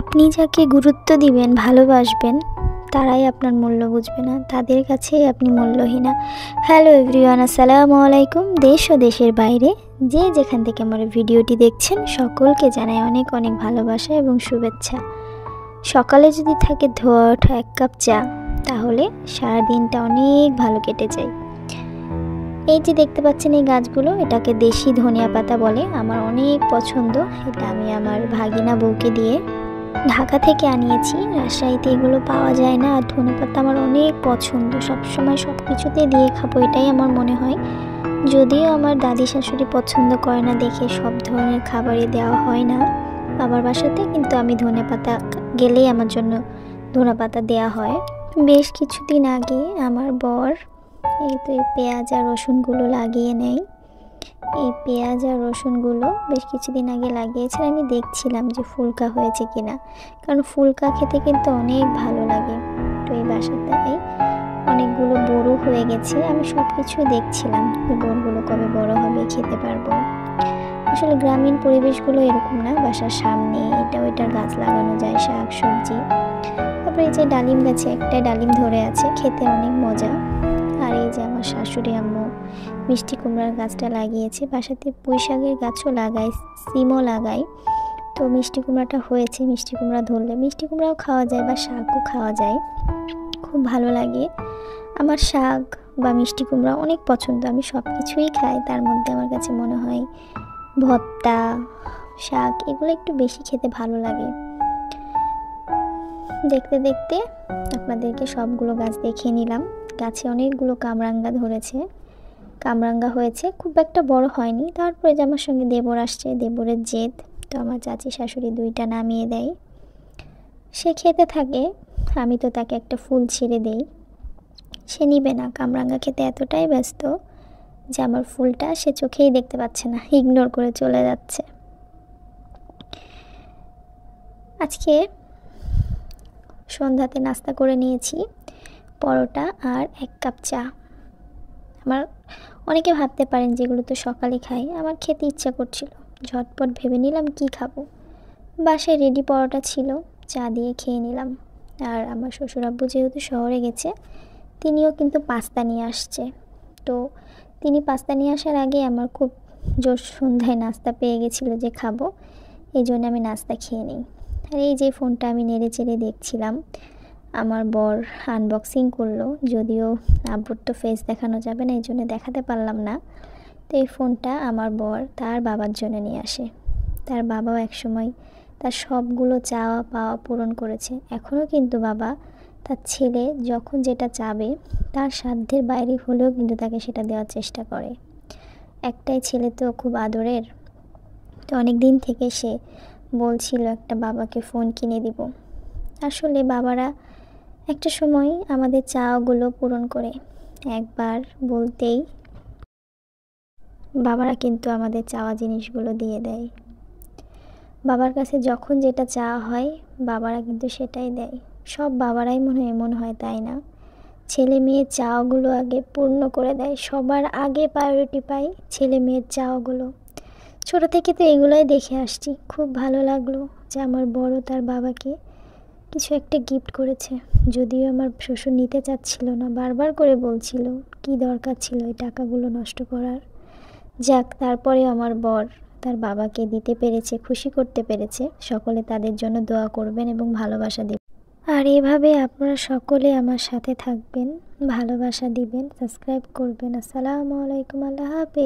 আপনি যাকে গুরুত্ব দিবেন, ভালোবাসবেন, তারাই আপনার মূল্য বুঝবে না, তাদের কাছেই আপনি মূল্যহীনা। হ্যালো এভরিওয়ান, আসসালামু আলাইকুম। দেশ ও দেশের বাইরে যে যেখান থেকে আমার ভিডিওটি দেখছেন, সকলকে জানাই অনেক অনেক ভালোবাসা এবং শুভেচ্ছা। সকালে যদি থাকে ধোয়া ওঠা এক কাপ চা, তাহলে সারা দিনটা অনেক ভালো কেটে যায়। এই যে দেখতে পাচ্ছেন এই গাছগুলো, এটাকে দেশি ধনিয়া পাতা বলে। আমার অনেক পছন্দ। এটা আমি আমার ভাগিনা বউকে দিয়ে ঢাকা থেকে আনিয়েছি। রাজশাহীতে এগুলো পাওয়া যায় না। আর ধনেপাতা আমার অনেক পছন্দ, সবসময় সব কিছুতে দিয়ে খাবো, এটাই আমার মনে হয়। যদিও আমার দাদি শাশুড়ি পছন্দ করে না দেখে সব ধরনের খাবারই দেওয়া হয় না বাবার বাসাতে, কিন্তু আমি ধনেপাতা গেলেই আমার জন্য ধনেপাতা দেওয়া হয়। বেশ কিছুদিন আগে আমার বর এই তো এই পেঁয়াজ আর রসুনগুলো লাগিয়ে নেয়। এই পেঁয়াজ আর রসুনগুলো বেশ কিছুদিন আগে লাগিয়েছে। আমি দেখছিলাম যে ফুলকা হয়েছে কিনা, কারণ ফুলকা খেতে কিন্তু অনেক ভালো লাগে। তো এই বাসাটায় অনেকগুলো বড় হয়ে গেছে। আমি সব কিছু দেখছিলাম যে বড়গুলো কবে বড় হবে, খেতে পারবো। আসলে গ্রামীণ পরিবেশগুলো এরকম না, বাসার সামনে এটা ওইটার গাছ লাগানো যায়, শাক সবজি। তারপরে এই যে ডালিম গাছে একটাই ডালিম ধরে আছে, খেতে অনেক মজা। আর এই যে আমার শাশুড়ি আম্মু মিষ্টি কুমড়ার গাছটা লাগিয়েছে। বাসাতে পুঁই শাকের গাছও লাগাই, সিমও লাগাই। তো মিষ্টি কুমড়াটা হয়েছে, মিষ্টি কুমড়া ধরলে মিষ্টি কুমড়াও খাওয়া যায় বা শাকও খাওয়া যায়, খুব ভালো লাগে। আমার শাক বা মিষ্টি কুমড়া অনেক পছন্দ, আমি সব কিছুই খাই। তার মধ্যে আমার কাছে মনে হয় ভর্তা, শাক এগুলো একটু বেশি খেতে ভালো লাগে। দেখতে দেখতে আপনাদেরকে সবগুলো গাছ দেখিয়ে নিলাম। গাছে অনেকগুলো কামরাঙ্গা ধরেছে, কামরাঙ্গা হয়েছে, খুব একটা বড় হয়নি। তারপরে যে আমার সঙ্গে দেবর আসছে, দেবরের জেদ, তো আমার চাচি শাশুড়ি দুইটা নামিয়ে দেয়। সে খেতে থাকে, আমি তো তাকে একটা ফুল ছিঁড়ে দেই, সে নিবে না। কামরাঙ্গা খেতে এতটাই ব্যস্ত যে আমার ফুলটা সে চোখেই দেখতে পাচ্ছে না, ইগনোর করে চলে যাচ্ছে। আজকে সন্ধ্যাতে নাস্তা করে নিয়েছি পরোটা আর এক কাপ চা। আমার অনেকে ভাবতে পারেন যেগুলো তো সকালে খাই, আমার খেতে ইচ্ছা করছিল, ঝটপট ভেবে নিলাম কি খাবো। বাসায় রেডি পরোটা ছিল, চা দিয়ে খেয়ে নিলাম। আর আমার শ্বশুর আব্বু যেহেতু শহরে গেছে, তিনিও কিন্তু পাস্তা নিয়ে আসছে। তো তিনি পাস্তা নিয়ে আসার আগে আমার খুব জোর সন্ধ্যায় নাস্তা পেয়ে গেছিলো যে খাবো, এই জন্য আমি নাস্তা খেয়ে নিই। আর এই যে ফোনটা আমি নেড়ে চেড়ে দেখছিলাম, আমার বর আনবক্সিং করলো, যদিও আব্বুর তো ফেস দেখানো যাবে না, এই জন্য দেখাতে পারলাম না। তো এই ফোনটা আমার বর তার বাবার জন্য নিয়ে আসে। তার বাবাও একসময় তার সবগুলো চাওয়া পাওয়া পূরণ করেছে। এখনও কিন্তু বাবা তার ছেলে যখন যেটা চাবে, তার সাধ্যের বাইরে হলেও কিন্তু তাকে সেটা দেওয়ার চেষ্টা করে। একটাই ছেলে তো, খুব আদরের। তো অনেক দিন থেকে সে বলছিল একটা বাবাকে ফোন কিনে দিব। আসলে বাবারা একটা সময় আমাদের চাওয়াগুলো পূরণ করে, একবার বলতেই বাবারা কিন্তু আমাদের চাওয়া জিনিসগুলো দিয়ে দেয়। বাবার কাছে যখন যেটা চাওয়া হয়, বাবারা কিন্তু সেটাই দেয়। সব বাবারাই মনে হয় তাই না? ছেলে মেয়ের চাওয়াগুলো আগে পূর্ণ করে দেয়, সবার আগে প্রায়োরিটি পায় ছেলে মেয়ের চাওয়াগুলো। ছোটো থেকে তো এগুলোই দেখে আসছি। খুব ভালো লাগলো যে আমার বড় তার বাবাকে কিছু একটা গিফট করেছে। যদিও আমার শ্বশুর নিতে চাচ্ছিল না, বারবার করে বলছিল কি দরকার ছিল এই টাকাগুলো নষ্ট করার। যাক, তারপরে আমার বর তার বাবাকে দিতে পেরেছে, খুশি করতে পেরেছে। সকলে তাদের জন্য দোয়া করবেন এবং ভালোবাসা দিবেন। আর এভাবে আপনারা সকলে আমার সাথে থাকবেন, ভালোবাসা দিবেন, সাবস্ক্রাইব করবেন। আসসালামু আলাইকুম, আল্লাহ হাফেজ।